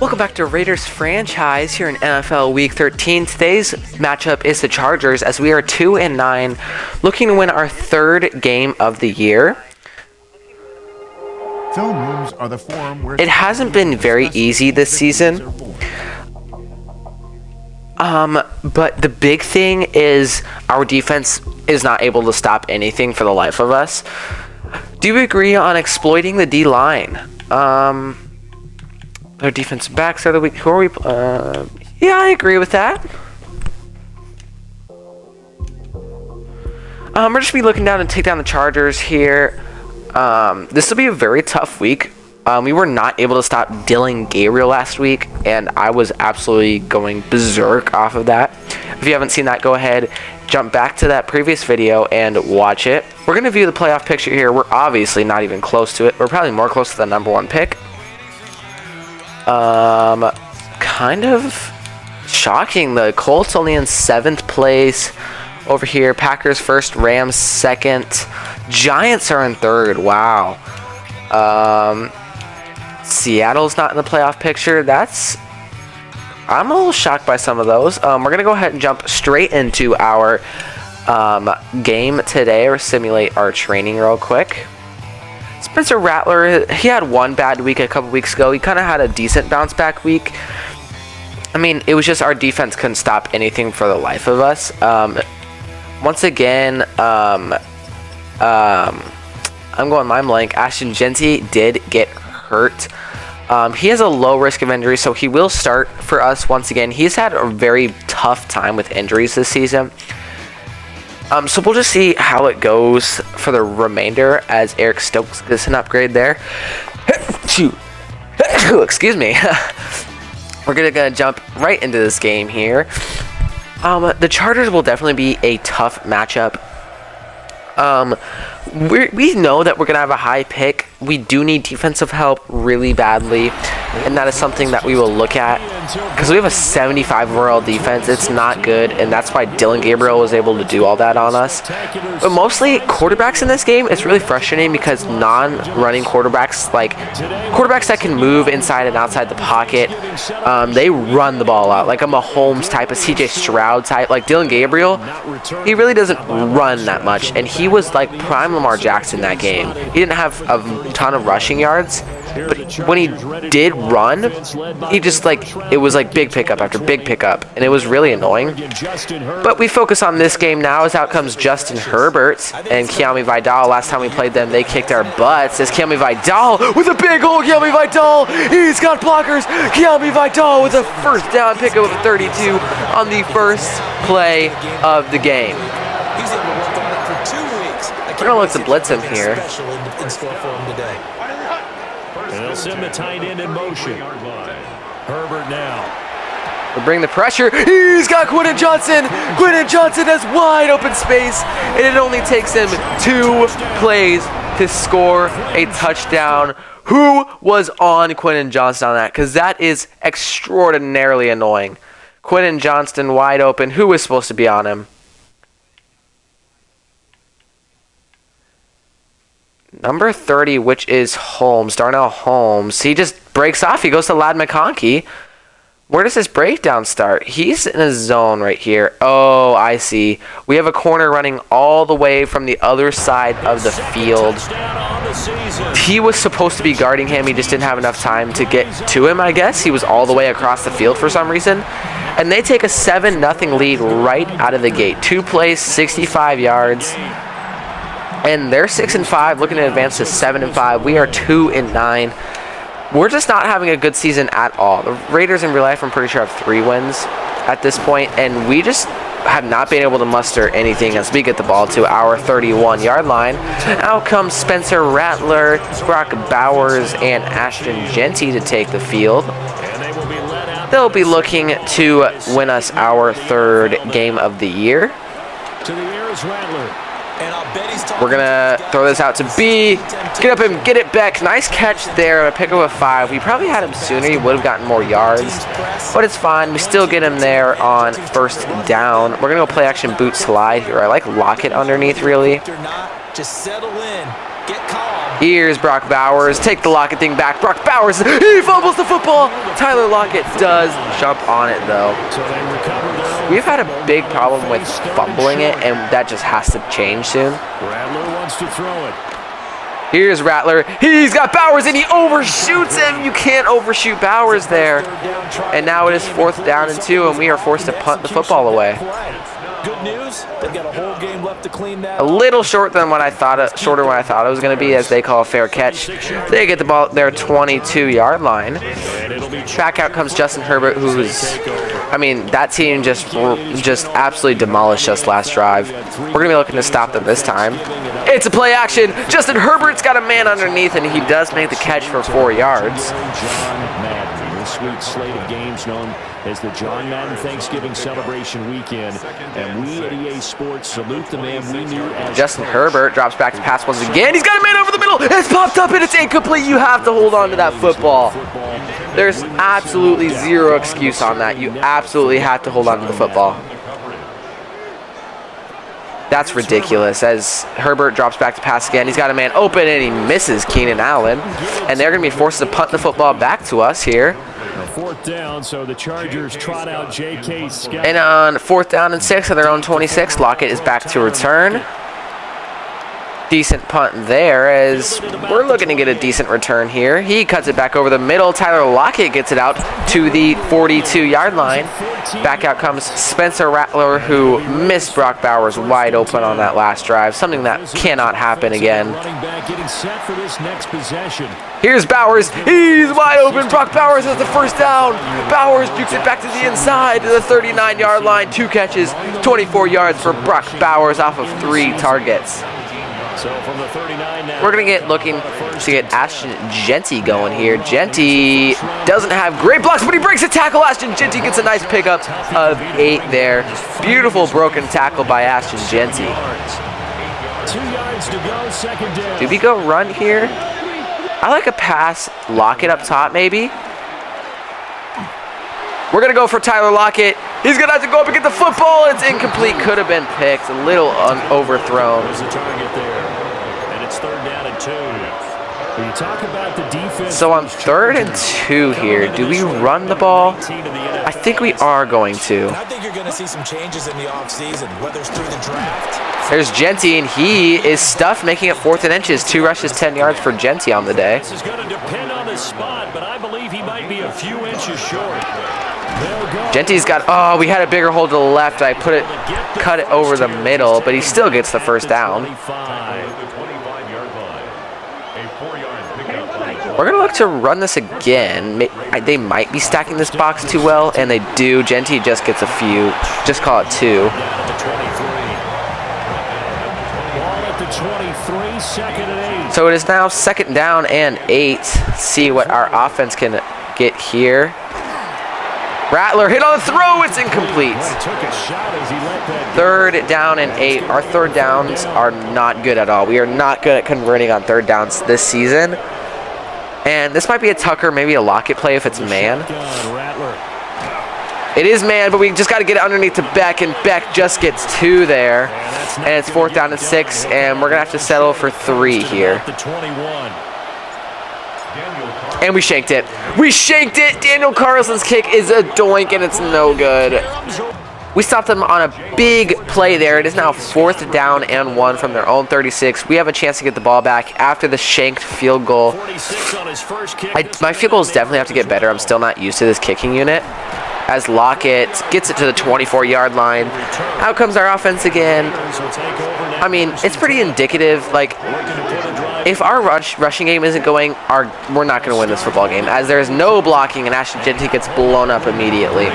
Welcome back to Raiders franchise here in NFL Week 13. Today's matchup is the Chargers as we are 2-9, looking to win our third game of the year. Film rooms are the forum where it hasn't been very easy this season. But the big thing is our defense is not able to stop anything for the life of us. Do you agree on exploiting the D-line? Their defensive backs are the weak. Who are we? Yeah, I agree with that. We're just be looking down and take down the Chargers here. This will be a very tough week. We were not able to stop Dylan Gabriel last week, and I was absolutely going berserk off of that. If you haven't seen that, go ahead, jump back to that previous video and watch it. We're going to view the playoff picture here. We're obviously not even close to it. We're probably more close to the #1 pick. Kind of shocking. The Colts only in 7th place over here. Packers first, Rams second. Giants are in 3rd. Wow. Seattle's not in the playoff picture. I'm a little shocked by some of those. We're going to go ahead and jump straight into our game today, or simulate our training real quick. Spencer Rattler, he had one bad week a couple weeks ago. He kind of had a decent bounce back week. I mean, it was just our defense couldn't stop anything for the life of us. Once again, I'm going mind blank. Ashton Genty did get hurt. He has a low risk of injury, so he will start for us once again. He's had a very tough time with injuries this season. So we'll just see how it goes for the remainder as Eric Stokes gets an upgrade there. Excuse me. We're gonna jump right into this game here. The Chargers will definitely be a tough matchup. We know that we're going to have a high pick. We do need defensive help really badly, and that is something that we will look at because we have a 75 overall defense. It's not good, and that's why Dylan Gabriel was able to do all that on us. But mostly quarterbacks in this game, it's really frustrating because non-running quarterbacks, like quarterbacks that can move inside and outside the pocket, they run the ball out. Like a Mahomes type, a CJ Stroud type. Like Dylan Gabriel, he really doesn't run that much, and he was like prime Lamar Jackson that game. He didn't have a ton of rushing yards, but when he did run, he just it was like big pickup after big pickup, and it was really annoying. But we focus on this game now as out comes Justin Herbert and Kiami Vidal. Last time we played them, they kicked our butts. As Kiami Vidal with a big hole, Kiami Vidal, he's got blockers. Kiami Vidal with a first down pickup of a 32 on the first play of the game. We're going to look to blitz him here. And they'll send the tight end in motion. Herbert now. We'll bring the pressure. He's got Quentin Johnson. Quentin Johnson has wide open space, and it only takes him 2 plays to score a touchdown. Who was on Quentin Johnson on that? Because that is extraordinarily annoying. Quentin Johnston wide open. Who was supposed to be on him? Number 30, which is Holmes, Darnell Holmes. He just breaks off. He goes to Ladd McConkey. Where does this breakdown start? He's in a zone right here. Oh, I see. We have a corner running all the way from the other side of the field. He was supposed to be guarding him. He just didn't have enough time to get to him, I guess. He was all the way across the field for some reason. And they take a 7-0 lead right out of the gate. 2 plays, 65 yards. And they're 6-5, looking to advance to 7-5. We are 2-9. We're just not having a good season at all. The Raiders in real life, I'm pretty sure, have 3 wins at this point, and we just have not been able to muster anything as we get the ball to our 31-yard line. Out comes Spencer Rattler, Brock Bowers, and Ashton Genty to take the field. They'll be looking to win us our 3rd game of the year. To the air is Rattler. We're going to throw this out to B. Get up and get it back. Nice catch there. A pick up a 5. We probably had him sooner. He would have gotten more yards. But it's fine. We still get him there on first down. We're going to go play action boot slide here. I like lock it underneath, really. Just settle in. Get calm. Here's Brock Bowers. Take the Lockett thing back. Brock Bowers, he fumbles the football. Tyler Lockett does jump on it, though. We've had a big problem with fumbling it, and that just has to change soon. Rattler wants to throw it. Here's Rattler. He's got Bowers, and he overshoots him. You can't overshoot Bowers there. And now it is 4th down and 2, and we are forced to punt the football away. Good news, they've got a whole game left to clean that. A little short than what I thought, shorter than what I thought it was going to be, as they call a fair catch. They get the ball at their 22-yard line. Back out comes Justin Herbert, who's, I mean, that team just absolutely demolished us last drive. We're going to be looking to stop them this time. It's a play action. Justin Herbert's got a man underneath, and he does make the catch for 4 yards. Sweet slate of games known as the John Madden Thanksgiving Celebration Weekend, and we at EA Sports salute the man we knew as Justin Herbert drops back to pass once again. He's got a man over the middle. It's popped up and it's incomplete. You have to hold on to that football. There's absolutely zero excuse on that. You absolutely have to hold on to the football. That's ridiculous, as Herbert drops back to pass again. He's got a man open, and he misses Keenan Allen. And they're going to be forced to punt the football back to us here. 4th down, so the Chargers trot out J.K. Scott. And on 4th down and 6 on their own 26, Lockett is back to return. Decent punt there, as we're looking to get a decent return here. He cuts it back over the middle. Tyler Lockett gets it out to the 42-yard line. Back out comes Spencer Rattler, who missed Brock Bowers wide open on that last drive, something that cannot happen again. Here's Bowers. He's wide open. Brock Bowers has the 1st down. Bowers jukes it back to the inside to the 39-yard line. 2 catches, 24 yards for Brock Bowers off of 3 targets. So from the 39 now, we're going to get looking to get Ashton Genty going here. Genty doesn't have great blocks, but he breaks a tackle. Ashton Genty gets a nice pickup of 8 there. Beautiful broken tackle by Ashton Genty. 2 yards to go, 2nd down. Do we go run here? I like a pass. Lockett up top, maybe. We're going to go for Tyler Lockett. He's going to have to go up and get the football. It's incomplete. Could have been picked. A little overthrown. There's a target there. And it's 3rd down and 2. When you talk about the defense. So on 3rd and 2 here, do we run the ball? I think we are going to. I think you're going to see some changes in the offseason, whether it's through the draft. There's Genty, and he is stuffed, making it 4th and inches. 2 rushes, 10 yards for Genty on the day. This is going to depend on his spot, but I believe he might be a few inches short. Genty's got, oh, we had a bigger hole to the left. I cut it over the middle, but he still gets the 1st down. We're going to look to run this again. They might be stacking this box too well, and they do. Genty just gets a few. Just call it 2. So it is now 2nd down and 8. See what our offense can get here. Rattler hit on the throw. It's incomplete. 3rd down and 8. Our 3rd downs are not good at all. We are not good at converting on 3rd downs this season. And this might be a Tucker, maybe a Lockett play if it's man. It is man, but we just got to get it underneath to Beck, and Beck just gets 2 there. And it's 4th down and 6, and we're going to have to settle for 3 here. And we shanked it. We shanked it. Daniel Carlson's kick is a doink, and it's no good. We stopped them on a big play there. It is now 4th down and 1 from their own 36. We have a chance to get the ball back after the shanked field goal. My field goals definitely have to get better. I'm still not used to this kicking unit. As Lockett gets it to the 24-yard line. Out comes our offense again. I mean, it's pretty indicative. Like, if our rushing game isn't going, we're not going to win this football game, as there's no blocking and Ashton Genty gets blown up immediately.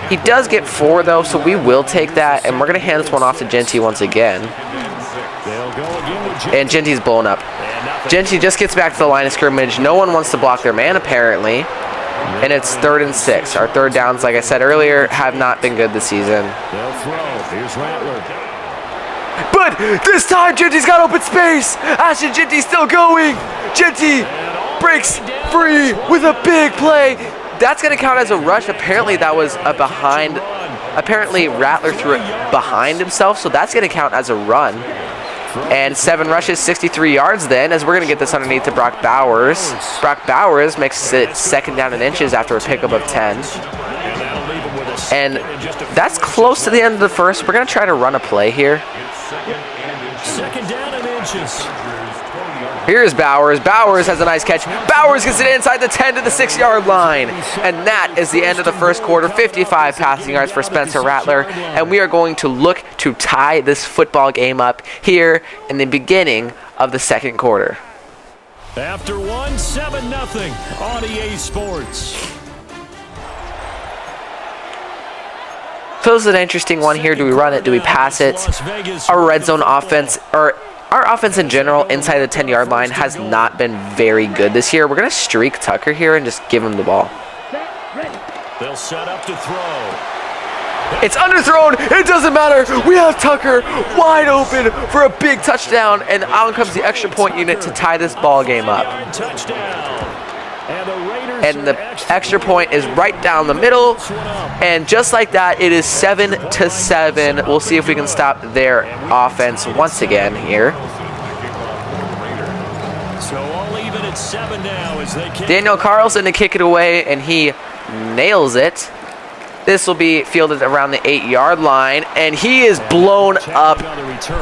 He does get 4, though, so we will take that, and we're going to hand this one off to Genty once again. And Genty's blown up. Genty just gets back to the line of scrimmage. No one wants to block their man, apparently. And it's 3rd and 6. Our 3rd downs, like I said earlier, have not been good this season. But this time, Genty's got open space. Ashton Genty's still going. Genty breaks free with a big play. That's going to count as a rush. Apparently, that was a behind. Apparently, Rattler threw it behind himself, so that's going to count as a run. And 7 rushes, 63 yards then, as we're going to get this underneath to Brock Bowers. Brock Bowers makes it 2nd down and inches after a pickup of 10. And that's close to the end of the first. We're going to try to run a play here. 2nd down and inches. Here's Bowers. Bowers has a nice catch. Bowers gets it inside the 10 to the 6-yard line. And that is the end of the first quarter. 55 passing yards for Spencer Rattler. And we are going to look to tie this football game up here in the beginning of the second quarter. After 1, 7-0 on EA Sports. So this is an interesting one here. Do we run it? Do we pass it? Our red zone offense, or our offense in general inside the 10-yard line, has not been very good this year. We're going to streak Tucker here and just give him the ball. They'll set up to throw. It's underthrown. It doesn't matter. We have Tucker wide open for a big touchdown, and out comes the extra point unit to tie this ball game up. And the extra point is right down the middle, and just like that, it is 7-7. We'll see if we can stop their offense once again here. So all even at 7 now as they kick. Daniel Carlson to kick it away, and he nails it. This will be fielded around the 8-yard line, and he is blown up.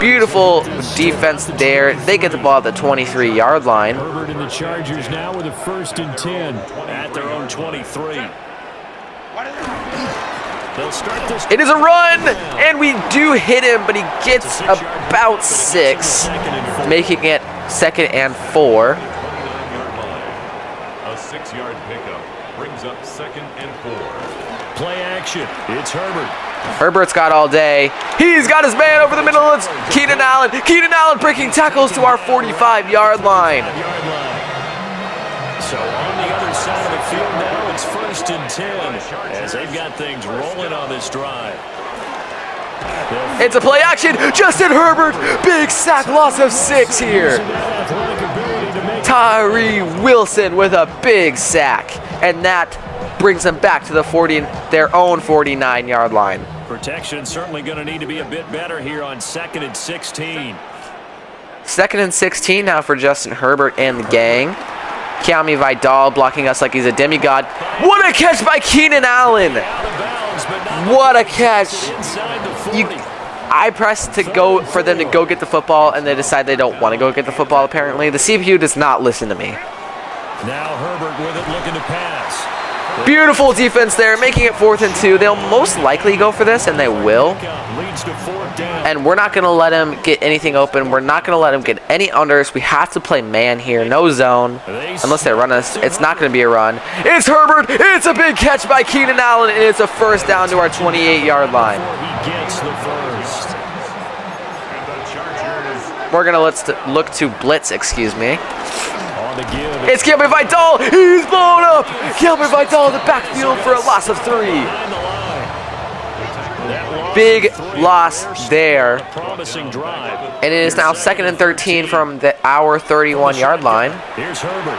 Beautiful defense there. They get the ball at the 23-yard line. Herbert and the Chargers now with a 1st and 10 at their own 23. They'll start this. It is a run, and we do hit him, but he gets about 6, making it 2nd and 4. A 6-yard pickup brings up 2nd and 4. Play action. It's Herbert. Herbert's got all day. He's got his man over the middle. It's Keenan Allen. Keenan Allen breaking tackles to our 45-yard line. So on the other side of the field now, it's 1st and 10 as they've got things rolling on this drive. It's a play action. Justin Herbert. Big sack, loss of 6 here. Tyree Wilson with a big sack. And that brings them back to their own 49-yard line. Protection certainly going to need to be a bit better here on 2nd and 16. 2nd and 16 now for Justin Herbert and the gang. Keami Vidal blocking us like he's a demigod. What a catch by Keenan Allen! What a catch! I pressed to go for them to go get the football, and they decide they don't want to go get the football, apparently. The CPU does not listen to me. Now Herbert with it, looking to pass. Beautiful defense there, making it 4th and 2. They'll most likely go for this, and they will. And we're not going to let him get anything open. We're not going to let him get any unders. We have to play man here, no zone. Unless they run us, it's not going to be a run. It's Herbert. It's a big catch by Keenan Allen, and it's a 1st down to our 28-yard line. He gets the 1st. We're going to look to blitz, excuse me. It's Keami Vidal. He's blown up. Keami Vidal in the backfield for a loss of 3. Big loss there. And it is now 2nd and 13 from our 31-yard line. Here's Herbert.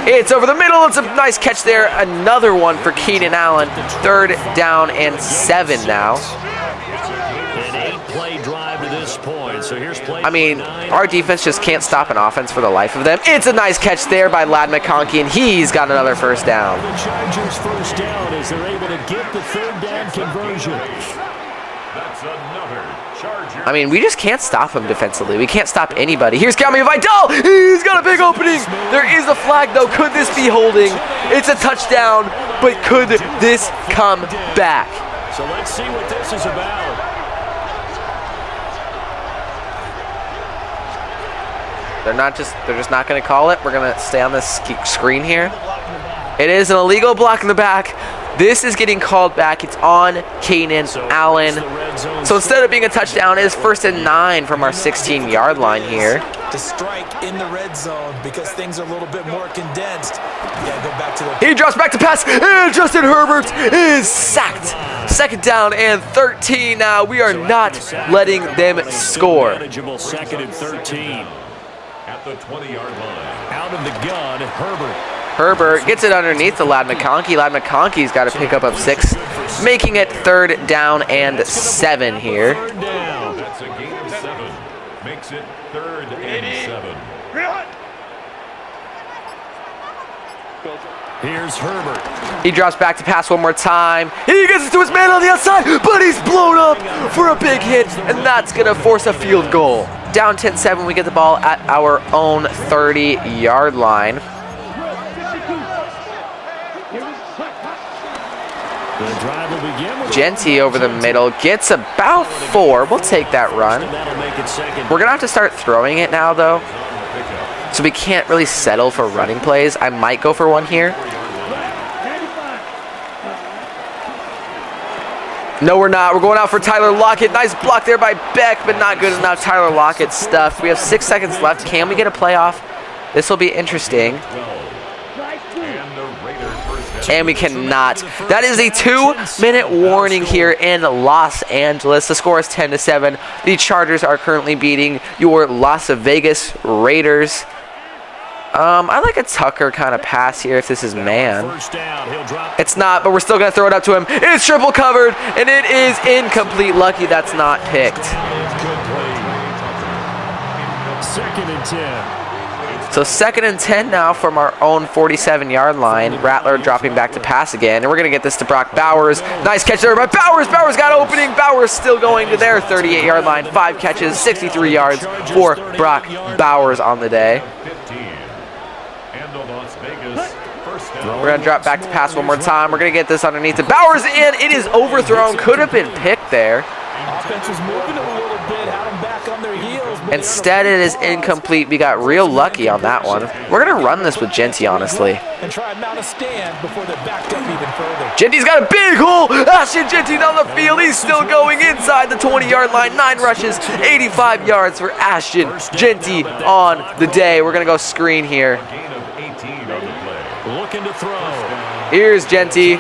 It's over the middle. It's a nice catch there. Another one for Keenan Allen. 3rd down and 7 now. An 8-play drive to this point. So here's play. I mean, our defense just can't stop an offense for the life of them. It's a nice catch there by Ladd McConkey, and he's got another 1st down. The Chargers 1st down as they're able to get the 3rd down conversion. That's another Charger. I mean, we just can't stop him defensively. We can't stop anybody. Here's Keami Vidal. He's got a big opening. There is a flag, though. Could this be holding? It's a touchdown, but could this come back? So let's see what this is about. They're just not going to call it. We're going to stay on this screen here. It is an illegal block in the back. This is getting called back. It's on Keenan Allen. So instead of being a touchdown, it is 1st and 9 from our 16-yard line here. To strike in the red zone because things are a little bit more condensed. You gotta go back to the. He drops back to pass, and Justin Herbert is sacked. 2nd down and 13 now. We are not letting them score. 2nd and 13. At the 20-yard line. Out of the gun, Herbert. Herbert gets it underneath to Ladd McConkey. Ladd McConkey's got a pickup of 6, making it 3rd down and 7 here. That's a gain of 7. Makes it 3rd and 7. Here's Herbert. He drops back to pass one more time. He gets it to his man on the outside, but he's blown up for a big hit, and that's going to force a field goal. Down 10-7, we get the ball at our own 30-yard line. The drive will begin with Genty over the middle, gets about 4. We'll take that run. that'll make it 2nd. We're going to have to start throwing it now, though. So we can't really settle for running plays. I might go for one here. No, we're not. We're going out for Tyler Lockett. Nice block there by Beck, but not good enough. Tyler Lockett stuffed. We have 6 seconds left. Can we get a playoff? This will be interesting. And we cannot. That is a 2-minute warning here in Los Angeles. The score is 10-7. The Chargers are currently beating your Las Vegas Raiders. I like a Tucker kind of pass here if this is man. It's not, but we're still going to throw it up to him. It's triple covered, and it is incomplete. Lucky that's not picked. 2nd and 10. So 2nd and 10 now from our own 47-yard line. Rattler dropping back to pass again, and we're going to get this to Brock Bowers. Nice catch there by Bowers. Bowers got opening. Bowers still going to their 38-yard line. 5 catches, 63 yards for Brock Bowers on the day. We're going to drop back to pass one more time. We're going to get this underneath to Bowers, and it is overthrown. Could have been picked there. Offense was moving a little bit, had them back on their heels. Instead, it is incomplete. We got real lucky on that one. We're going to run this with Genty, honestly. And try and mount a stand before they're backed up even further. Genty's got a big hole. Ashton Genty down the field. He's still going inside the 20-yard line. 9 rushes, 85 yards for Ashton Genty on the day. We're going to go screen here. Looking to throw. Here's Genty.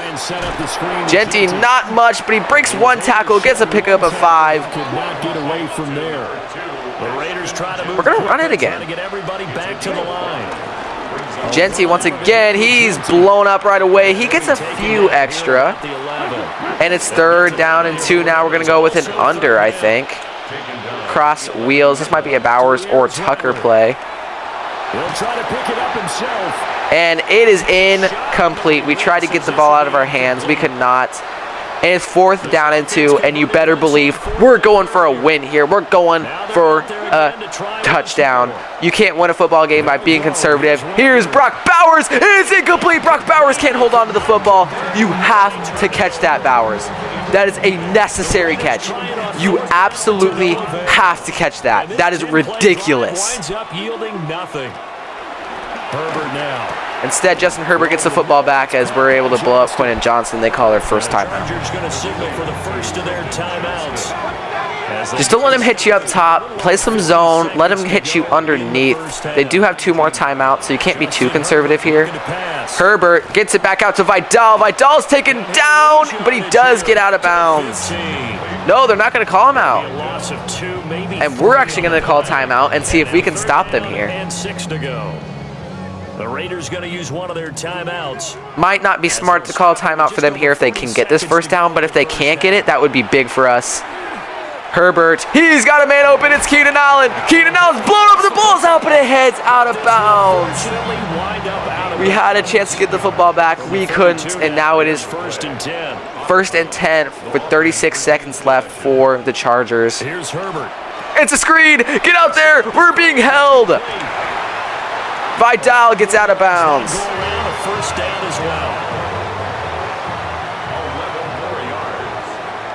Genty, not much, but he breaks 1 tackle, gets a pickup of 5. Could not get away from there. The Raiders try to move. We're going to run it again. Trying to get everybody back to the line. Genty, once again, he's blown up right away. He gets a few extra. And it's 3rd down and 2 now. We're going to go with an under, I think. Cross wheels. This might be a Bowers or Tucker play. He'll try to pick it up himself. And it is incomplete. We tried to get the ball out of our hands. We could not. And it's 4th down and 2. And you better believe we're going for a win here. We're going for a touchdown. You can't win a football game by being conservative. Here's Brock Bowers. It's incomplete. Brock Bowers can't hold on to the football. You have to catch that, Bowers. That is a necessary catch. You absolutely have to catch that. That is ridiculous. Winds up yielding nothing. Herbert now. Instead, Justin Herbert gets the football back as we're able to blow up Quentin Johnson. They call their first timeout. Chargers going to signal for the first of their timeouts. Just don't let him hit you up top. Play some zone. Let him hit you underneath. They do have 2 more timeouts, so you can't be too conservative here. Herbert gets it back out to Vidal. Vidal's taken down, but he does get out of bounds. No, they're not going to call him out. And we're actually going to call timeout and see if we can stop them here. And 6 to go. The Raiders going to use one of their timeouts. Might not be smart to call timeout for them here if they can get this first down, but if they can't get it, that would be big for us. Herbert, he's got a man open. It's Keenan Allen. Keenan Allen's blown up. The ball's out, but it heads out of bounds. We had a chance to get the football back. We couldn't, and now it is 1st and 10. 1st and 10 with 36 seconds left for the Chargers. Here's Herbert. It's a screen. Get out there. We're being held. Vidal gets out of bounds. Go around a 1st down as well.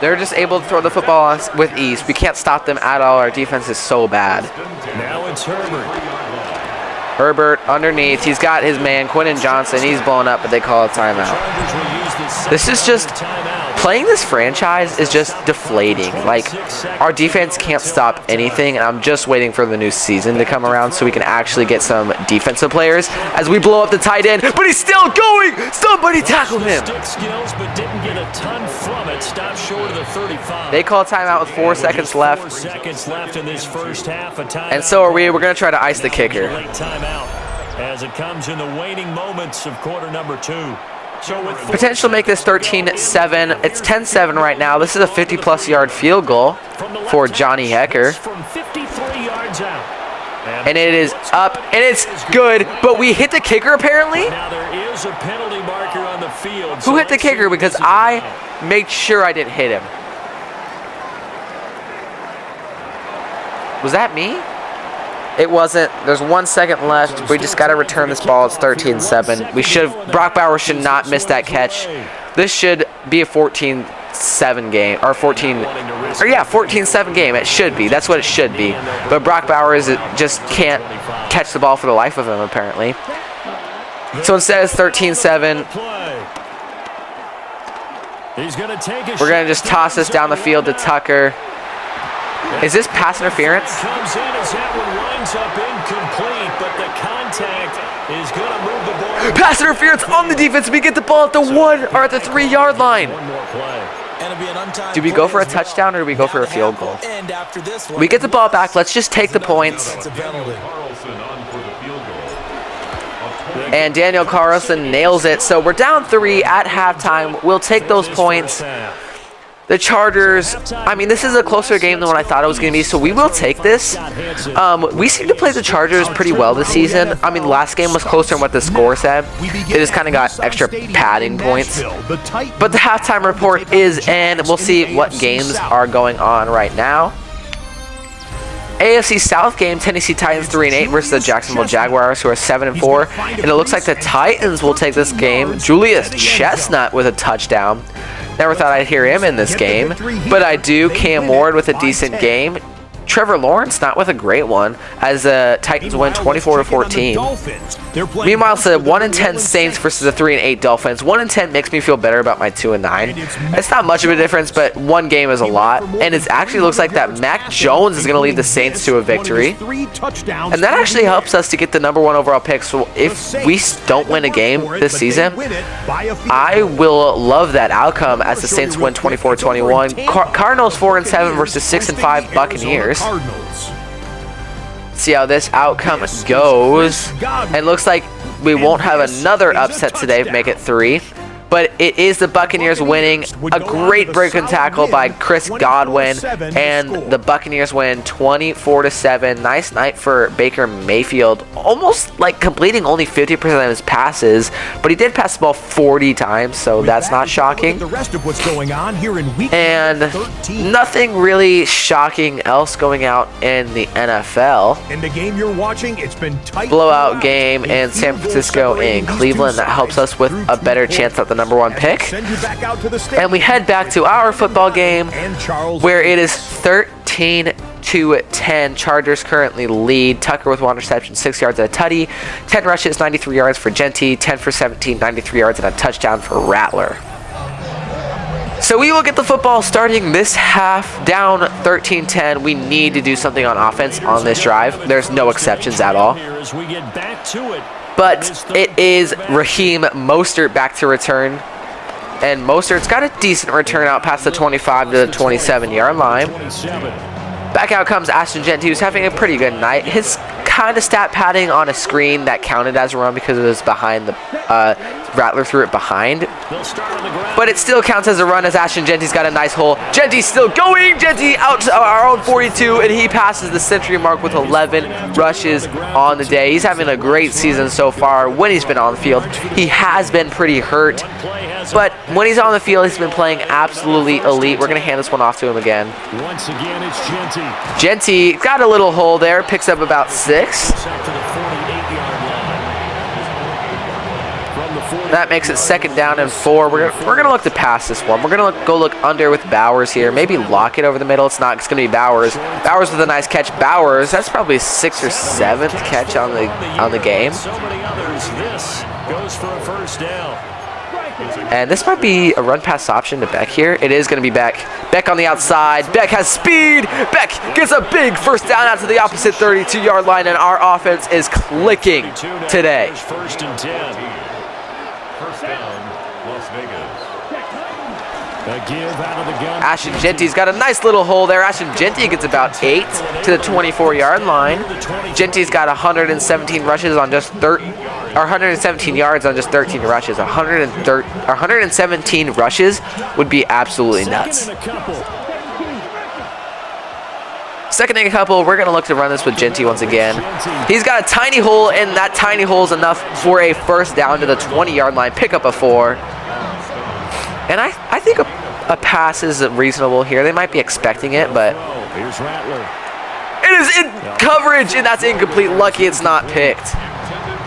They're just able to throw the football with ease. We can't stop them at all. Our defense is so bad. Now it's Herbert. Herbert underneath. He's got his man, Quentin Johnson. He's blown up, but they call a timeout. This is just, playing this franchise is just deflating. Like, our defense can't stop anything, and I'm just waiting for the new season to come around so we can actually get some defensive players as we blow up the tight end, but he's still going! Somebody tackle him! Skills, but didn't get a ton from it. Stopped short of the 35. They call timeout with 4 seconds left. 4 seconds left in this first half. And so are we. We're going to try to ice the kicker. Late timeout as it comes in the waning moments of quarter number 2. So with Potential to make this 13-7. It's 10-7 right now. This is a 50-plus yard field goal for Johnny Hecker. from 53 yards One's out. And it is up, and it's good, but we hit the kicker apparently? Now there is a penalty marker on the field. Who hit the kicker? Because I made sure I didn't hit him. Was that me? It wasn't. There's 1 second left. We just got to return this ball. It's 13-7. Brock Bowers should not miss that catch. This should be a 14-7 game, or 14-7 game. It should be. That's what it should be. But Brock Bowers just can't catch the ball for the life of him, apparently. So instead it's 13-7. We're going to just toss this down the field to Tucker. Is this pass interference? Comes in as that one winds up incomplete, but the contact is going to move the ball. Pass interference on the defense. We get the ball at the 1 or at the 3-yard line. One more play. Do we go for a touchdown or do we go for a field goal? We get the ball back. Let's just take the points. And Daniel Carlson nails it. So we're down 3 at halftime. We'll take those points. The Chargers, I mean, this is a closer game than what I thought it was going to be, so we will take this. We seem to play the Chargers pretty well this season. I mean, the last game was closer than what the score said. They just kind of got extra padding points. But the halftime report is in. We'll see what games are going on right now. AFC South game, Tennessee Titans 3-8 versus the Jacksonville Jaguars, who are 7-4. And it looks like the Titans will take this game. Julius Chestnut with a touchdown. Never thought I'd hear him in this game, but I do. Cam Ward with a decent game. Trevor Lawrence not with a great one, as the Titans win 24-14. Meanwhile, it's the 1-10 Saints versus the 3-8 Dolphins. 1-10 makes me feel better about my 2-9. It's not much of a difference, but one game is a lot. And it actually looks like that Mac Jones is going to lead the Saints to a victory. And that actually helps us to get the #1 overall pick. So if we don't win a game this season, I will love that outcome as the Saints win 24-21. Cardinals 4-7 versus 6-5 Buccaneers. See how this outcome goes. It looks like we won't have another upset today, make it 3. But it is the Buccaneers winning. A great break and tackle by Chris Godwin. And the Buccaneers win 24-7. Nice night for Baker Mayfield. Almost like completing only 50% of his passes. But he did pass the ball 40 times, so that's not shocking. And nothing really shocking else going out in the NFL. In the game you're watching, it's been tight. Blowout game in San Francisco and Cleveland that helps us with a better chance at the #1 pick. And we head back to our football game where it is 13-10. Chargers currently lead. Tucker with 1 reception, 6 yards and a tutty. 10 rushes, 93 yards for Genty. 10 for 17, 93 yards and a touchdown for Rattler. So we will get the football starting this half, down 13-10. We need to do something on offense on this drive. There's no exceptions at all. But it is Raheem Mostert back to return. And Mostert's got a decent return out past the 25 to the 27-yard line. Back out comes Ashton Genty, who's having a pretty good night. His kind of stat padding on a screen that counted as a run because it was behind the Rattler threw it behind. But it still counts as a run as Ashton Genty's got a nice hole. Genty's still going. Genty out to our own 42, and he passes the century mark with 11 rushes on the day. He's having a great season so far when he's been on the field. He has been pretty hurt, but when he's on the field, he's been playing absolutely elite. We're going to hand this one off to him again. Once again, it's Genty. Genty got a little hole there, picks up about 6. That makes it 2nd down and 4. We're gonna look to pass this one. We're gonna go look under with Bowers here. Maybe lock it over the middle. It's not. It's gonna be Bowers. Bowers with a nice catch. Bowers. That's probably his 6th or 7th catch on the game. So many others. This goes for a first down. And this might be a run pass option to Beck here. It is going to be Beck. Beck on the outside. Beck has speed. Beck gets a big first down out to the opposite 32-yard line, and our offense is clicking today. First and 10. First down, Las Vegas. A give out of the gun. Ashton Genty's got a nice little hole there. Ashton Genty gets about 8 to the 24-yard line. Genty's got 117 rushes on just 117 yards on just 13 rushes. 117 rushes would be absolutely nuts. Second and a couple, we're going to look to run this with Genty once again. He's got a tiny hole, and that tiny hole is enough for a first down to the 20-yard line, pick up a 4. And I think a pass is reasonable here. They might be expecting it, but Here's Rattler. it is in coverage, and that's incomplete. Lucky it's not picked.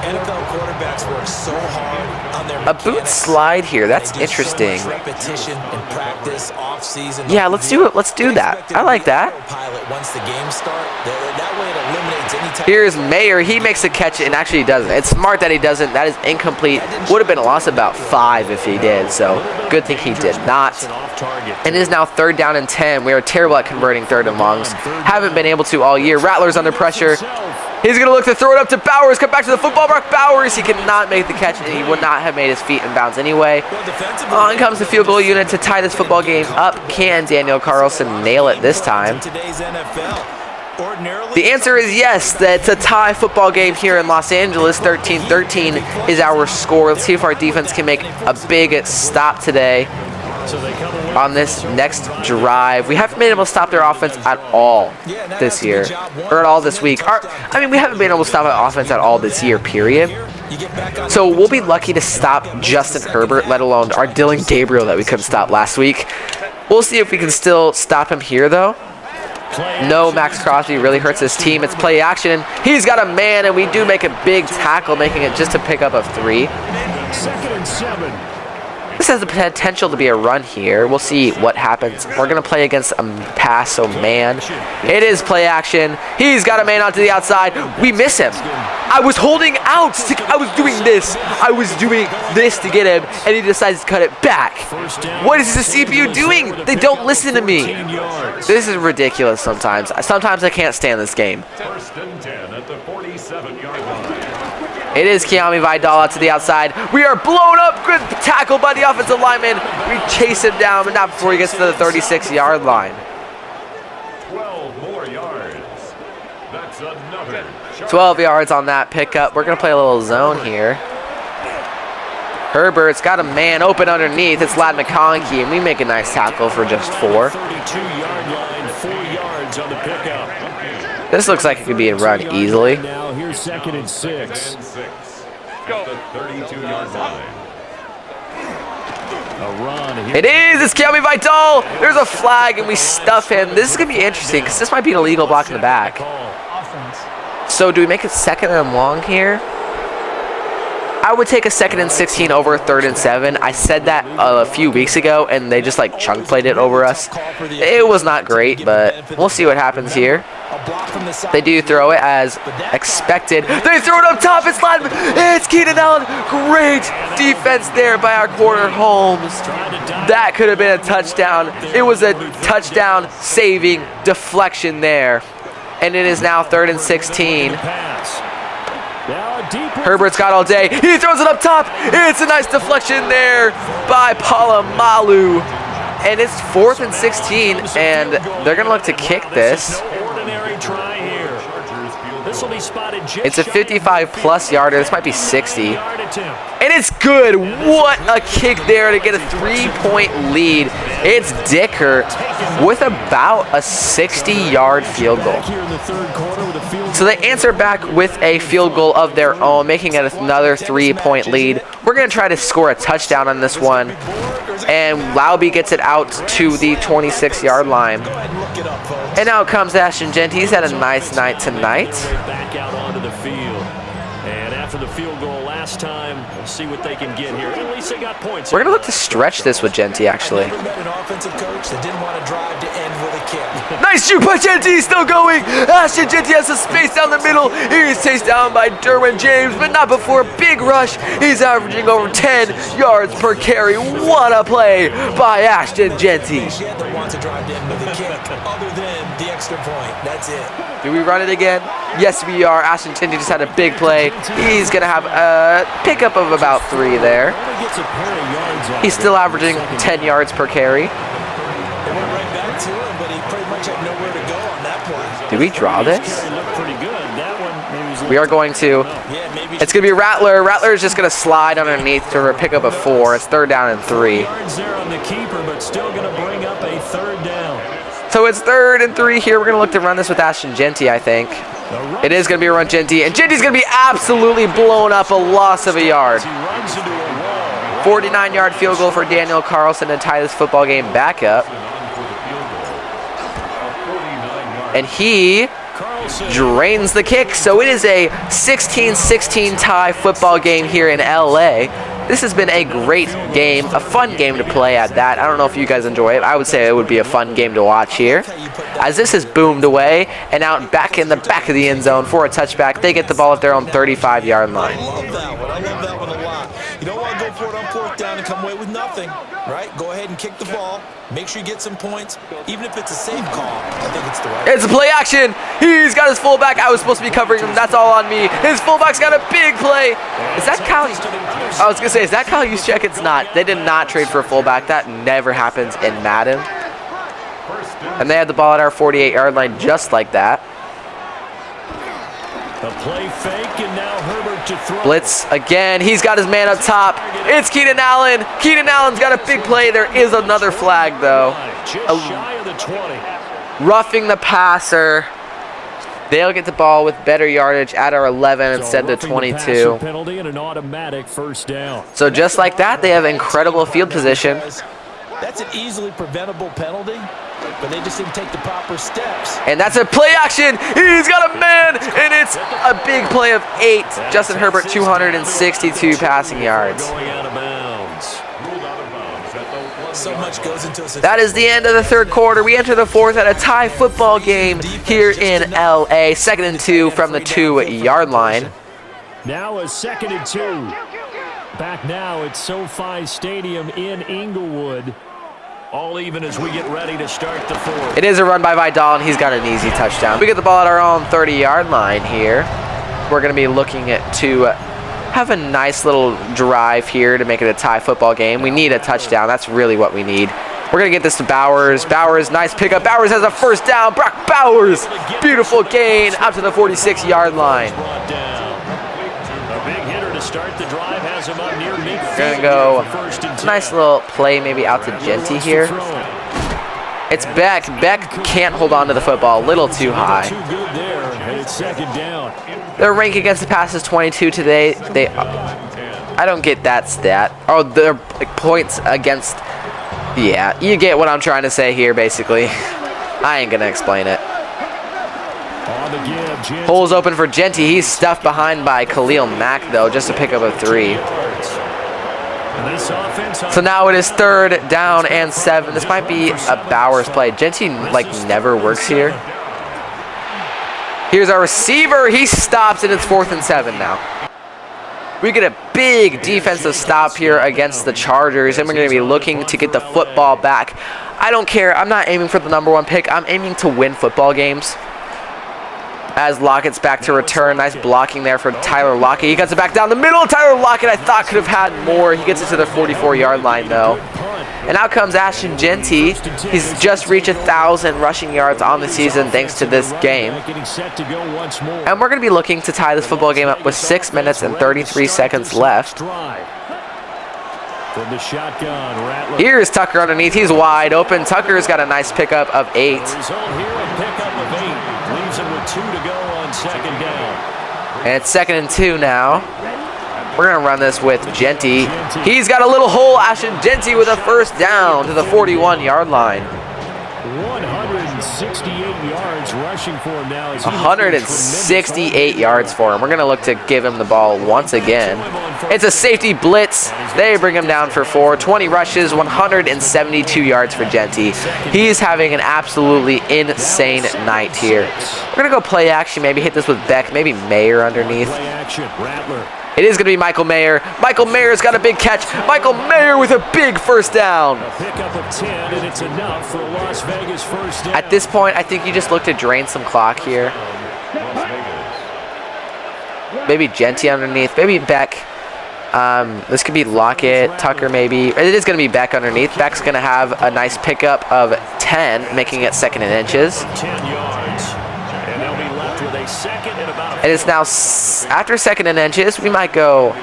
NFL quarterbacks work so hard on their A boot slide here. That's interesting. Repetition in practice, off season. Yeah, let's do it. Let's do that. I like that. Once the game start, that way it eliminates any type. Here's Mayer. He makes a catch, and actually he doesn't. It's smart that he doesn't. That is incomplete. Would have been a loss of about 5 if he did, so good thing he did not. And it is now 3rd down and 10. We are terrible at converting 3rd and longs. Haven't been able to all year. Rattler's under pressure. He's going to look to throw it up to Bowers. Come back to the football. Mark Bowers. He cannot make the catch, and he would not have made his feet in bounds anyway. On comes the field goal unit to tie this football game up. Can Daniel Carlson nail it this time? The answer is yes. That's a tie football game here in Los Angeles. 13-13 is our score. Let's see if our defense can make a big stop today on this next drive. We haven't been able to stop their offense at all this year, or at all this week. I mean, we haven't been able to stop our offense at all this year, period. So we'll be lucky to stop Justin Herbert, let alone our Dylan Gabriel that we couldn't stop last week. We'll see if we can still stop him here, though. No, Max Crosby really hurts his team. It's play action. He's got a man, and we do make a big tackle, making it just a pickup of 3. 2nd and 7. This has the potential to be a run here. We'll see what happens. We're going to play against a pass, so man. It is play action. He's got a man out to the outside. We miss him. I was holding out. I was doing this. I was doing this to get him, and he decides to cut it back. What is the CPU doing? They don't listen to me. This is ridiculous sometimes. Sometimes I can't stand this game. 1st and 10 at the 47-yard line. It is Kiami Vidal out to the outside. We are blown up. Good tackle by the offensive lineman. We chase him down, but not before he gets to the 36-yard line. 12 more yards. That's another. 12 yards on that pickup. We're going to play a little zone here. Herbert's got a man open underneath. It's Lad McConkey, and we make a nice tackle for just 4. 32-yard line, 4 yards on the pickup. This looks like it could be a run easily. Now here's 2nd and 6. At the 32-yard line. A run here. It is. It's Kiami Vidal. There's a flag, and we stuff him. This is going to be interesting because this might be an illegal block in the back. So do we make it 2nd and long here? I would take a 2nd and 16 over a 3rd and 7. I said that a few weeks ago, and they just like chunk played it over us. It was not great, but we'll see what happens here. They do throw it as expected. They throw it up top. It's Ladman. It's Keenan Allen. Great defense there by our corner, Holmes. That could have been a touchdown. It was a touchdown saving deflection there. And it is now 3rd and 16. Herbert's got all day. He throws it up top. It's a nice deflection there by Palomalu. And it's 4th and 16, and they're going to look to kick this. It's a 55-plus yarder. This might be 60. And it's good. What a kick there to get a 3-point lead. It's Dicker with about a 60-yard field goal. So they answer back with a field goal of their own, making it another 3-point lead. We're going to try to score a touchdown on this one. And Lauby gets it out to the 26-yard line. And out comes Ashton Gent. He's had a nice night tonight. Back out onto the field. And after the field goal last time, we'll see what they can get here. At least they got points. We're going to look to stretch this with Genty, actually. An offensive coach that didn't want to drive to end with a kick. Nice shoot by Genty. He's still going. Ashton Genty has some space down the middle. He's chased down by Derwin James, but not before a big rush. He's averaging over 10 yards per carry. What a play by Ashton Genty. That wants to drive to end with a kick, other than the extra point. That's it. Do we run it again? Yes, we are. Ashton Genty just had a big play. He's going to have a pickup of about 3 there. He's still averaging 10 yards per carry. They went right back to him, but he pretty much had nowhere to go on that play. Did we draw this? We are going to. It's going to be Rattler. Rattler is just going to slide underneath to a pickup of 4. It's 3rd down and 3. So it's 3rd and 3 here. We're going to look to run this with Ashton Genty, I think. It is going to be a run Genty, and Genty's going to be absolutely blown up, a loss of a yard. 49-yard field goal for Daniel Carlson to tie this football game back up. And he drains the kick, so it is a 16-16 tie football game here in LA. This has been a great game, a fun game to play at that. I don't know if you guys enjoy it. I would say it would be a fun game to watch here. As this is boomed away and out back in the back of the end zone for a touchback, they get the ball at their own 35-yard line. I love that one a lot. You don't want to go for it on 4th down and come away with nothing, right? Go ahead and kick the ball. Make sure you get some points. Even if it's a safe call, I think it's the right. It's a play action. He's got his fullback. I was supposed to be covering him. That's all on me. His fullback's got a big play. Is that Kyle? I was going to say, is that Kyle Juszczyk? It's not. They did not trade for a fullback. That never happens in Madden. And they had the ball at our 48-yard line just like that. A play fake, and now Herbert to throw. Blitz again. He's got his man up top. It's Keenan Allen. Keenan Allen's got a big play. There is another flag, though. Just shy of the 20. Roughing the passer. They'll get the ball with better yardage at our 11 instead of 22. Penalty and an automatic 1st down. So just like that, they have incredible field position. That's an easily preventable penalty, but they just didn't take the proper steps. And that's a play action. He's got a man, and it's a big play of 8. Justin Herbert, 262 passing yards. Going out of bounds. So much goes into a That is the end of the 3rd quarter. We enter the 4th at a tie football game here in LA. 2nd and 2 from the 2-yard line. Now a 2nd and 2. Back now at SoFi Stadium in Inglewood. All even as we get ready to start the 4th. It is a run by Vidal, and he's got an easy touchdown. We get the ball at our own 30-yard line here. We're going to be looking to have a nice little drive here to make it a tie football game. We need a touchdown. That's really what we need. We're going to get this to Bowers. Bowers, nice pickup. Bowers has a 1st down. Brock Bowers, beautiful gain out to the 46-yard line. A big hitter to start the drive has him up near midfield. Going to go nice little play maybe out to Genty here. It's Beck. Beck can't hold on to the football. A little too high. Too good there, and it's 2nd down. Their rank against the pass is 22 today. I don't get that stat. Oh, their points against. Yeah, you get what I'm trying to say here, basically. I ain't gonna explain it. Hole's open for Genty. He's stuffed behind by Khalil Mack, though, just to pick up a 3. So now it is 3rd down and 7. This might be a Bowers play. Genty, like, never works here. Here's our receiver. He stops, and it's 4th and 7 now. We get a big defensive stop here against the Chargers, and we're going to be looking to get the football back. I don't care. I'm not aiming for the #1 pick. I'm aiming to win football games. As Lockett's back to return. Nice blocking there for Tyler Lockett. He cuts it back down the middle. Tyler Lockett, I thought, could have had more. He gets it to the 44-yard line, though. And out comes Ashton Genty. He's just reached 1,000 rushing yards on the season thanks to this game. And we're going to be looking to tie this football game up with 6 minutes and 33 seconds left. Here's Tucker underneath. He's wide open. Tucker's got a nice pickup of 8. And it's 2nd and 2 now. We're going to run this with Genty. He's got a little hole. Ashton Genty with a 1st down to the 41-yard line. 168 yards rushing for him now. 168 yards for him. We're going to look to give him the ball once again. It's a safety blitz. They bring him down for 4. 20 rushes, 172 yards for Genty. He's having an absolutely insane night here. We're going to go play action, maybe hit this with Beck, maybe Mayer underneath. It is going to be Michael Mayer. Michael Mayer's got a big catch. Michael Mayer with a big 1st down. A pickup of 10, and it's enough for a Las Vegas 1st down. At this point, I think you just look to drain some clock here. Maybe Genty underneath. Maybe Beck. This could be Lockett, Tucker maybe. It is going to be Beck underneath. Beck's going to have a nice pickup of 10, making it 2nd and inches. 10 yards. And they'll be left with a 2nd and about It is now after 2nd and inches. We might go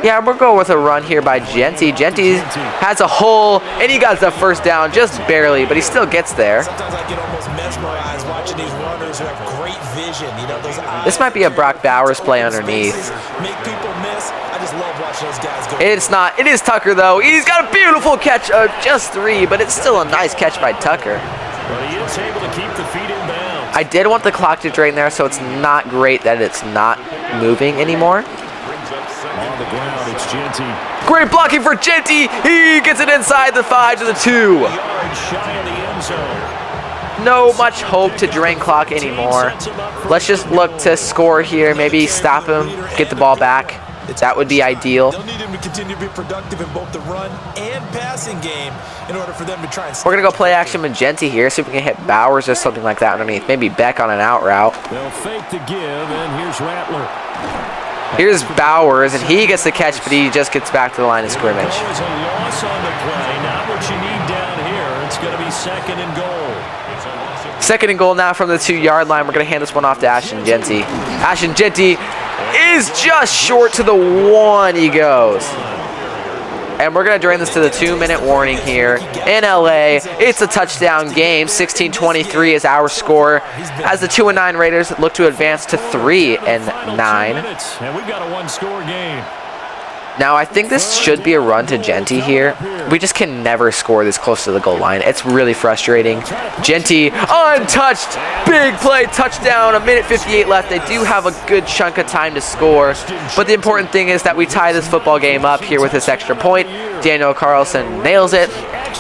Yeah, we're going with a run here by Genty. Genty has a hole, and he got the first down just barely, but he still gets there. Sometimes I get almost mesmerized watching these runners who have great vision. You know, those eyes. This might be a Brock Bowers play underneath. Make people miss. I just love watching those guys go. It's not. It is Tucker, though. He's got a beautiful catch, just 3, but it's still a nice catch by Tucker. But he is able to keep the feet in bounds. I did want the clock to drain there, so it's not great that it's not moving anymore. On the ground, it's Genty. Great blocking for Genty. He gets it inside the 5 to the 2. Yard shy of the end zone. No much hope to drain clock anymore. Let's just look to score here. Maybe stop him, get the ball back. That would be ideal. They'll need him to continue to be productive in both the run and passing game in order for them to try and. We're going to go play action with Genty here, see if we can hit Bowers or something like that underneath. Maybe Beck on an out route. They'll fake the give, and here's Rattler. Here's Bowers, and he gets the catch, but he just gets back to the line of scrimmage. That was a loss on the play. Not what you need down here. It's going to be 2nd and goal. 2nd and goal now from the 2-yard line. We're going to hand this one off to Ashton Genty. Ashton Genty is just short to the 1. He goes. And we're going to drain this to the 2-minute warning here in LA. It's a touchdown game. 16-23 is our score as the 2-9 Raiders look to advance to 3-9. And we've got a 1-score game. Now, I think this should be a run to Genty here. We just can never score this close to the goal line. It's really frustrating. Genty, untouched. Big play, touchdown. 1:58 left. They do have a good chunk of time to score. But the important thing is that we tie this football game up here with this extra point. Daniel Carlson nails it.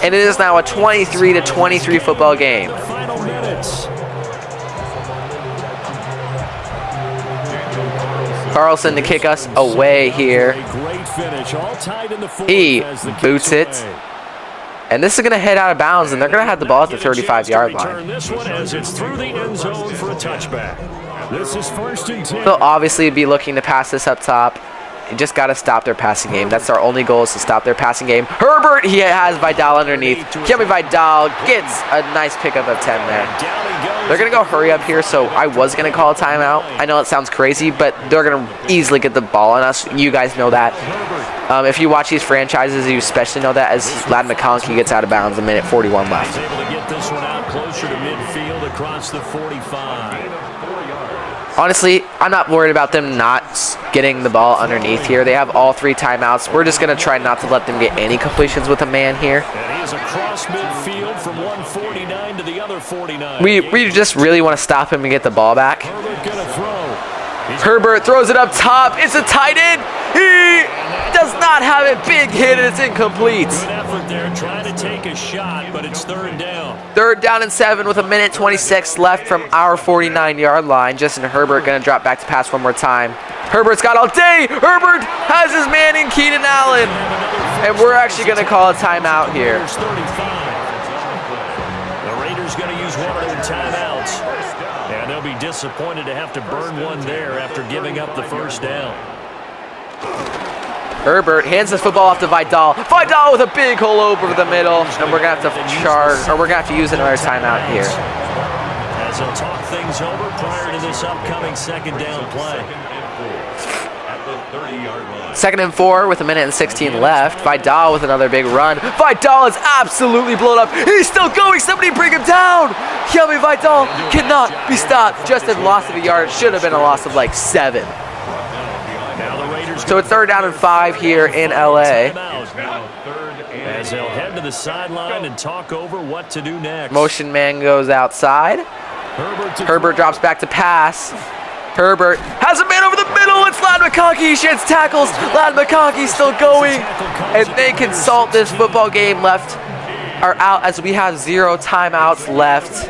And it is now a 23-23 football game. Final minutes. Carlson to kick us away here. Great finish, all tied in the fourth. He boots it. And this is going to head out of bounds, and they're going to have the ball at the 35-yard line. This one as it's through the end zone for a touchback. This is 1st and 10. They'll obviously be looking to pass this up top. You just got to stop their passing game. That's our only goal, is to stop their passing game. Herbert, he has Vidal underneath. Kemi Vidal gets a nice pickup of 10 there. They're going to go hurry up here, so I was going to call a timeout. I know it sounds crazy, but they're going to easily get the ball on us. You guys know that. If you watch these franchises, you especially know that, as Ladd McConkey gets out of bounds, 1:41 left. Able to get this one out closer to midfield across the 45. Honestly, I'm not worried about them not getting the ball underneath here. They have all 3 timeouts. We're just going to try not to let them get any completions with a man here. And he is across midfield from 149 to the other 49. We just really want to stop him and get the ball back. Herbert gonna throw. Herbert throws it up top. It's a tight end. He does not have it. Big hit, and it's incomplete. Good effort there, trying to take a shot, but it's 3rd down. 3rd down and 7 with 1:26 left from our 49-yard line. Justin Herbert going to drop back to pass one more time. Herbert's got all day. Herbert has his man in Keenan Allen. And we're actually going to call a timeout here. The Raiders going to use one of their timeouts. And they'll be disappointed to have to burn one there after giving up the 1st down. Herbert hands this football off to Vidal. Vidal with a big hole over the middle, and we're gonna have to use another timeout here. As they'll talk things over prior to this upcoming 2nd down play. At the 30-yard line. 2nd and 4 with 1:16 left. Vidal with another big run. Vidal is absolutely blown up. He's still going. Somebody bring him down. Kemi Vidal cannot be stopped. Just a loss of a yard. Should have been a loss of like 7. So it's 3rd down and 5 here in LA. As they'll head to the sideline and talk over what to do next. Motion man goes outside. Herbert drops back to pass. Herbert has a man over the middle. It's Ladd McConkey. He sheds tackles. Ladd McConkey still going. And they can salt this football game left or out, as we have 0 timeouts left.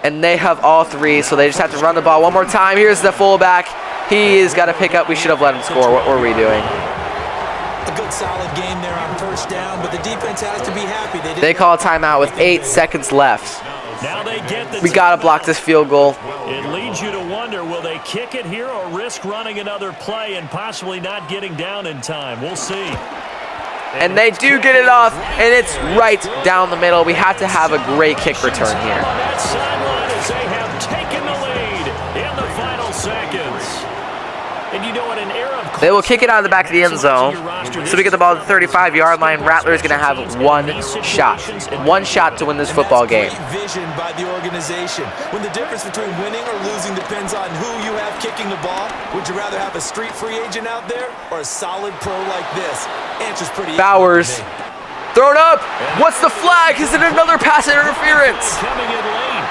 And they have all 3, so they just have to run the ball one more time. Here's the fullback. He's got to pick up. We should have let him score. What were we doing? A good solid game there on 1st down, but the defense has to be happy. They call a timeout with 8 seconds left. Now they get the We got to block this field goal. It leads you to wonder, will they kick it here or risk running another play and possibly not getting down in time? We'll see. And they do get it off, and it's right down the middle. We have to have a great kick return here. On that sideline as they have taken the lead in the final seconds. And you know, in an era of They will kick it out of the back of the end zone. So we get the ball at the 35-yard line. Rattler is going to have one shot. One shot to win this football game. Great vision by the organization. When the difference between winning or losing depends on who you have kicking the ball, would you rather have a street free agent out there or a solid pro like this? Answer's pretty easy. Bowers. Thrown up. What's the flag? Is it another pass interference? Coming in late.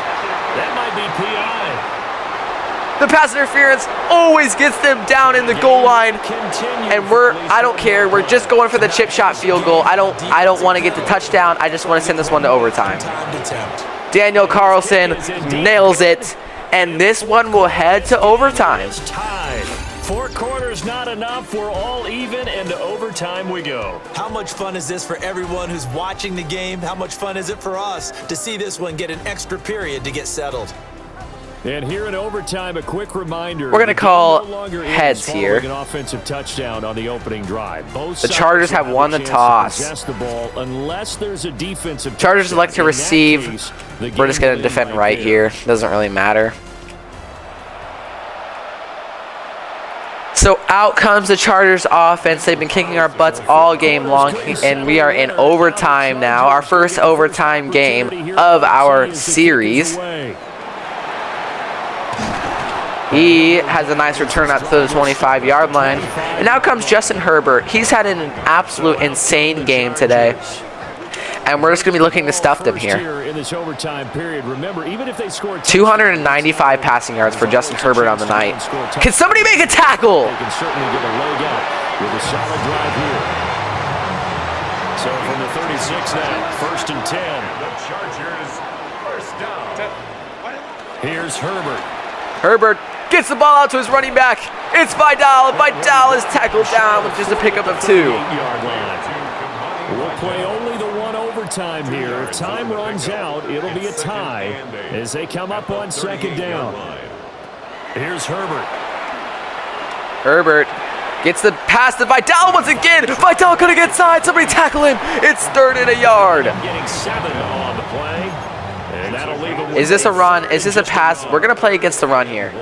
That might be PI. The pass interference always gets them down in the goal line. And I don't care. We're just going for the chip shot field goal. I don't want to get the touchdown. I just want to send this one to overtime. Daniel Carlson nails it. And this one will head to overtime. Tied. 4 quarters not enough. We're all even, and to overtime we go. How much fun is this for everyone who's watching the game? How much fun is it for us to see this one get an extra period to get settled? And here in overtime, a quick reminder. We're going to call heads here. An offensive touchdown on the opening drive. The Chargers have won the toss. The ball unless there's a defensive Chargers elect to receive. We're just going to defend right here. Doesn't really matter. So out comes the Chargers offense. They've been kicking our butts all game long, and we are in overtime now. Our first overtime game of our series. He has a nice return out to the 25-yard line. And now comes Justin Herbert. He's had an absolute insane game today. And we're just going to be looking to stuff them here. In this overtime period, remember, even if they score 295 passing yards for Justin Herbert on the night. Can somebody make a tackle? They can certainly get a leg out with a solid drive here. So from the 36 now, 1st and 10. The Chargers first down. Here's Herbert. Herbert gets the ball out to his running back. It's Vidal. Vidal is tackled down with just a pickup of 2. 8-yard line. We'll play only the one overtime here. If time runs out, it'll be a tie as they come up on 2nd down. Here's Herbert. Herbert gets the pass to Vidal once again. Vidal couldn't get inside. Somebody tackle him. It's 3rd and a yard. Getting 7 on the play. And that'll leave him. Is this a run? Is this a pass? We're going to play against the run here.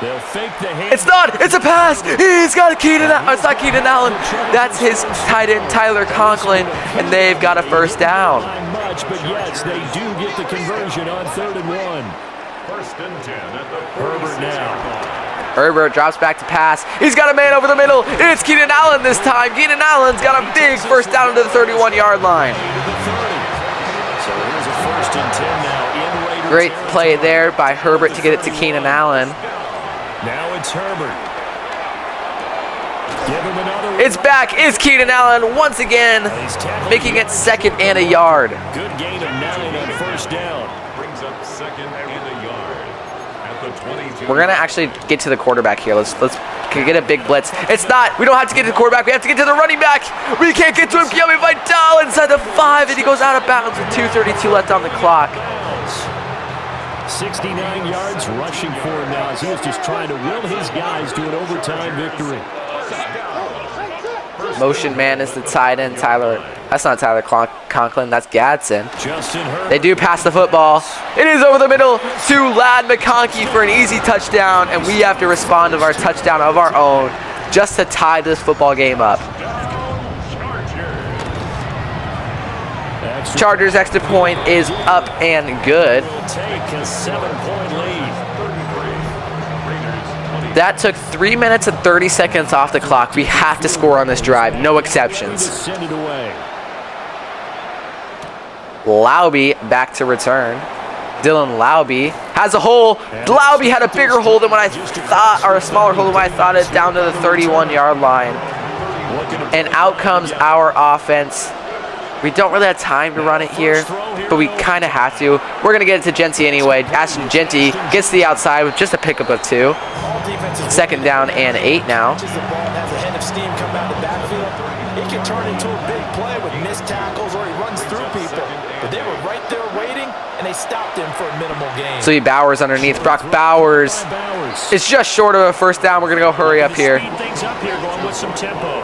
They'll fake the hand. It's not. It's a pass. He's got a Keenan. It's not Keenan Allen. That's his tight end, Tyler Conklin, and they've got a first down. Not much, but yes, they do get the conversion on 3rd and 1. 1st and 10 at the Herbert now. Herbert drops back to pass. He's got a man over the middle. It's Keenan Allen this time. Keenan Allen's got a big first down to the 31-yard line. So here's a 1st and 10 now in Raider Great territory. play there by Herbert to get it to Keenan Allen. Now it's Herbert. Give him another. It's back. It's Keenan Allen once again, making it 2nd and a yard. Good gain of 9 on 1st down. brings up 2nd and a yard at the 22. We're gonna actually get to the quarterback here. Let's get a big blitz. It's not. We don't have to get to the quarterback. We have to get to the running back. We can't get to him. Kiyomi Vidal inside the 5, and he goes out of bounds with 2:32 left on the clock. 69 yards rushing for him now as he was just trying to will his guys to an overtime victory. Motion man is the tight end, Tyler. That's not Tyler Conklin. That's Gadsden. Justin Herbert. They do pass the football. It is over the middle to Lad McConkey for an easy touchdown, and we have to respond to our touchdown of our own just to tie this football game up. Chargers extra point is up and good. Take a 7-point lead. That took 3 minutes and 30 seconds off the clock. We have to score on this drive, no exceptions. Send it away. Laube back to return. Dylan Laube has a hole. Laube had a bigger hole than what I thought, or a smaller hole than what I thought it, down to the 31-yard line. And out comes our offense. We don't really have time to run it here, but we kind of have to. We're going to get it to Genty anyway. Ashton Genty gets the outside with just a pickup of 2. 2nd down and 8 now. The ball has a head of steam come out of the backfield. It can turn into a big play with missed tackles or he runs through people. But they were right there waiting, and they stopped him for a minimal gain. So Bowers underneath. Brock Bowers. It's just short of a first down. We're going to go hurry up here. Speed things up here, going with some tempo.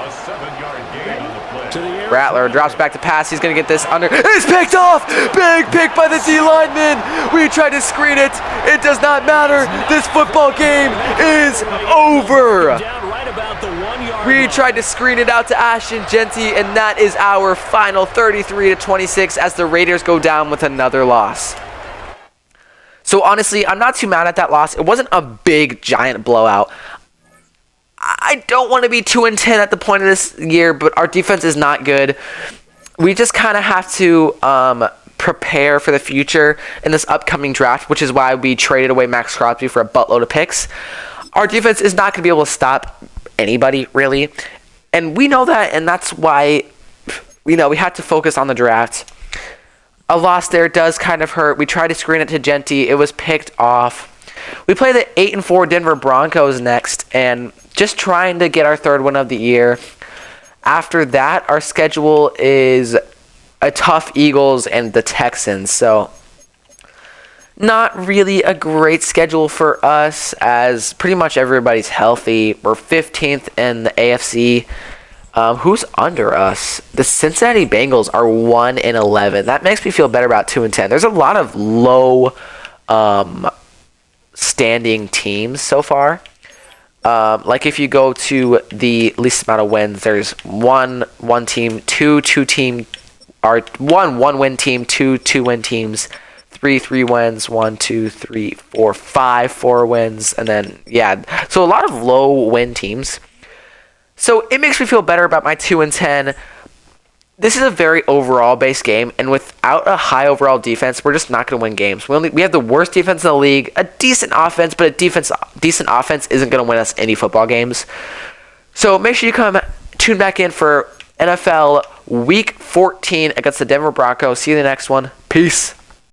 A 7-yard gain on the play. To the air Rattler drops back to pass. He's going to get this under. It's picked off. Big pick by the D lineman. We tried to screen it. It does not matter. This football game is over. We tried to screen it out to Ashton Genty, and that is our final 33-26 as the Raiders go down with another loss. So honestly, I'm not too mad at that loss. It wasn't a big, giant blowout. I don't want to be 2-10 at the point of this year, but our defense is not good. We just kind of have to prepare for the future in this upcoming draft, which is why we traded away Max Crosby for a buttload of picks. Our defense is not going to be able to stop anybody, really. And we know that, and that's why we had to focus on the draft. A loss there does kind of hurt. We tried to screen it to Genty. It was picked off. We play the 8-4 Denver Broncos next, and just trying to get our third win of the year. After that, our schedule is a tough Eagles and the Texans. So not really a great schedule for us as pretty much everybody's healthy. We're 15th in the AFC. Who's under us? The Cincinnati Bengals are 1-11. That makes me feel better about 2-10. There's a lot of low standing teams so far. Like if you go to the least amount of wins, there's one team, two team, or one win team, two win teams, three wins, 1, 2, 3, 4, 5 4 wins, and then so a lot of low win teams. So it makes me feel better about my 2-10. This is a very overall based game, and without a high overall defense, we're just not going to win games. We have the worst defense in the league, a decent offense, but a decent offense isn't going to win us any football games. So make sure you tune back in for NFL Week 14 against the Denver Broncos. See you in the next one. Peace.